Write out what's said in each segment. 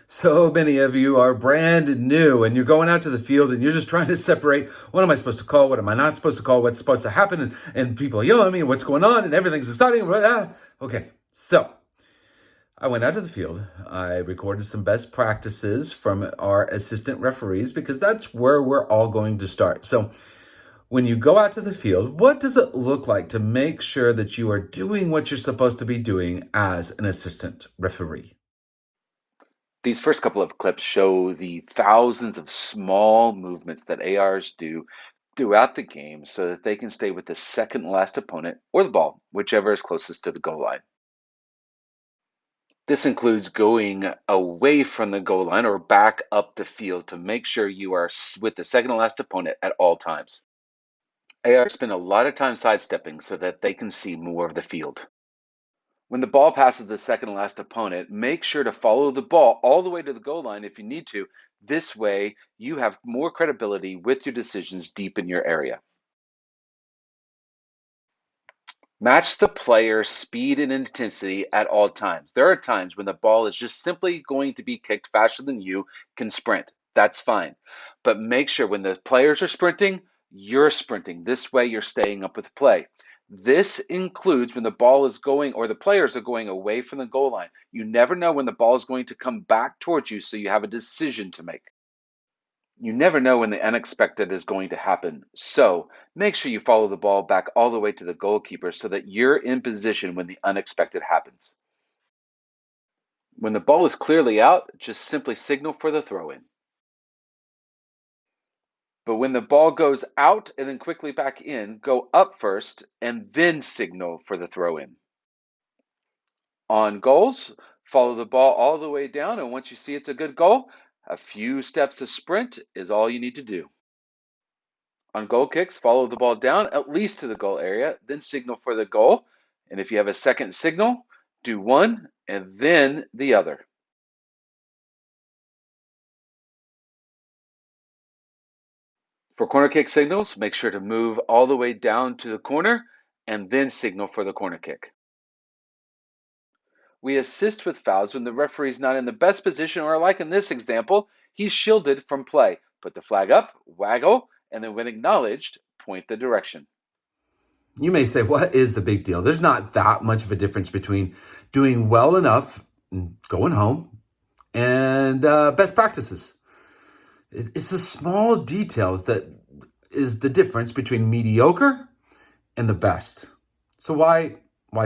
So many of you are brand new and you're going out to the field and you're just trying to separate what am I supposed to call, what am I not supposed to call, what's supposed to happen, and people are yelling at me, what's going on, and everything's exciting. Okay, so I went out to the field. I recorded some best practices from our assistant referees because that's where we're all going to start. So when you go out to the field, what does it look like to make sure that you are doing what you're supposed to be doing as an assistant referee? These first couple of clips show the thousands of small movements that ARs do throughout the game so that they can stay with the second last opponent or the ball, whichever is closest to the goal line. This includes going away from the goal line or back up the field to make sure you are with the second to last opponent at all times. ARs spend a lot of time sidestepping so that they can see more of the field. When the ball passes the second to last opponent, make sure to follow the ball all the way to the goal line if you need to. This way, you have more credibility with your decisions deep in your area. Match the player's speed and intensity at all times. There are times when the ball is just simply going to be kicked faster than you can sprint. That's fine. But make sure when the players are sprinting, you're sprinting. This way, you're staying up with play. This includes when the ball is going or the players are going away from the goal line. You never know when the ball is going to come back towards you, so you have a decision to make. You never know when the unexpected is going to happen. So make sure you follow the ball back all the way to the goalkeeper so that you're in position when the unexpected happens. When the ball is clearly out, just simply signal for the throw-in. But when the ball goes out and then quickly back in, go up first and then signal for the throw-in. On goals, follow the ball all the way down, and once you see it's a good goal, a few steps of sprint is all you need to do. On goal kicks, follow the ball down at least to the goal area, then signal for the goal. And if you have a second signal, do one and then the other. For corner kick signals, make sure to move all the way down to the corner and then signal for the corner kick. We assist with fouls when the referee is not in the best position, or like in this example, he's shielded from play. Put the flag up, waggle, and then when acknowledged, point the direction. You may say, what is the big deal? There's not that much of a difference between doing well enough, going home, and best practices. It's the small details that is the difference between mediocre and the best. So why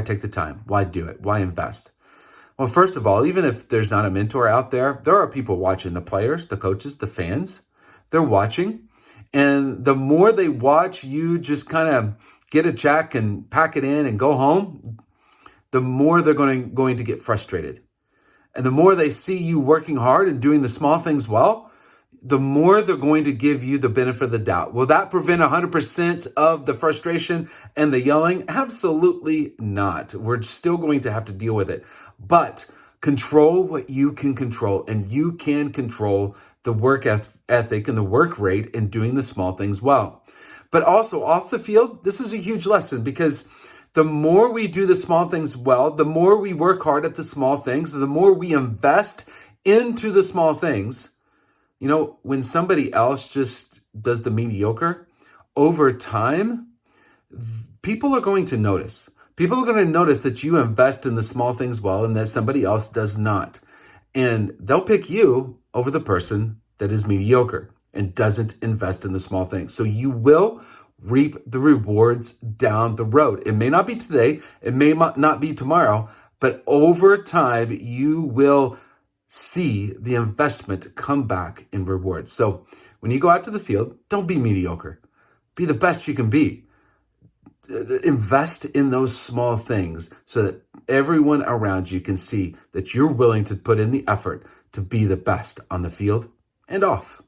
take the time? Why do it? Why invest? Well, first of all, even if there's not a mentor out there, there are people watching, the players, the coaches, the fans. They're watching. And the more they watch you just kind of get a check and pack it in and go home, the more they're going to get frustrated. And the more they see you working hard and doing the small things well, the more they're going to give you the benefit of the doubt. Will that prevent 100% of the frustration and the yelling? Absolutely not. We're still going to have to deal with it. But control what you can control, and you can control the work ethic and the work rate in doing the small things well. But also off the field, this is a huge lesson, because the more we do the small things well, the more we work hard at the small things, the more we invest into the small things. You know, when somebody else just does the mediocre, over time, people are going to notice. People are going to notice that you invest in the small things well and that somebody else does not. And they'll pick you over the person that is mediocre and doesn't invest in the small things. So you will reap the rewards down the road. It may not be today, it may not be tomorrow, but over time, you will see the investment come back in rewards. So when you go out to the field, don't be mediocre. Be the best you can be. Invest in those small things so that everyone around you can see that you're willing to put in the effort to be the best on the field and off.